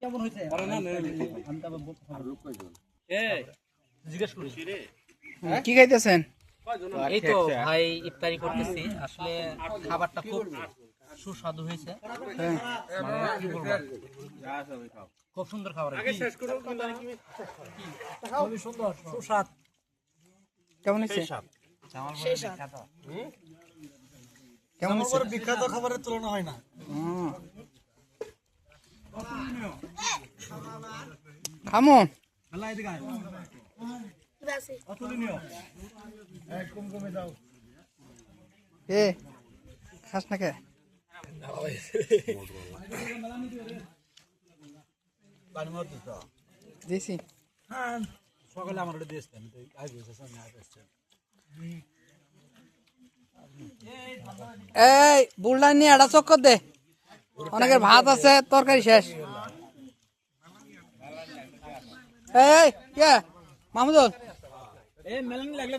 কেমন হয়েছে কি খাইতেছেন? এই তো ভাই ইফতারি করতেছি। আসলে খাবারটা খুব সুস্বাদু হয়েছে। মানে কি বলবো, খুব সুন্দর খাবার। খুবই সুন্দর সুস্বাদ। কেমন হয়েছে? কেমন হয়েছে? বিখ্যাত খাবারের তুলনা হয় না। খামো এ খাস না কে? দিছি সকালে আমার দিয়েছেন এই বুলডান নিয়ে একটা চক্কর দে, অনেকের ভাত আছে, তরকারি শেষ। এই মাহমুদুল মেলানি লাগলে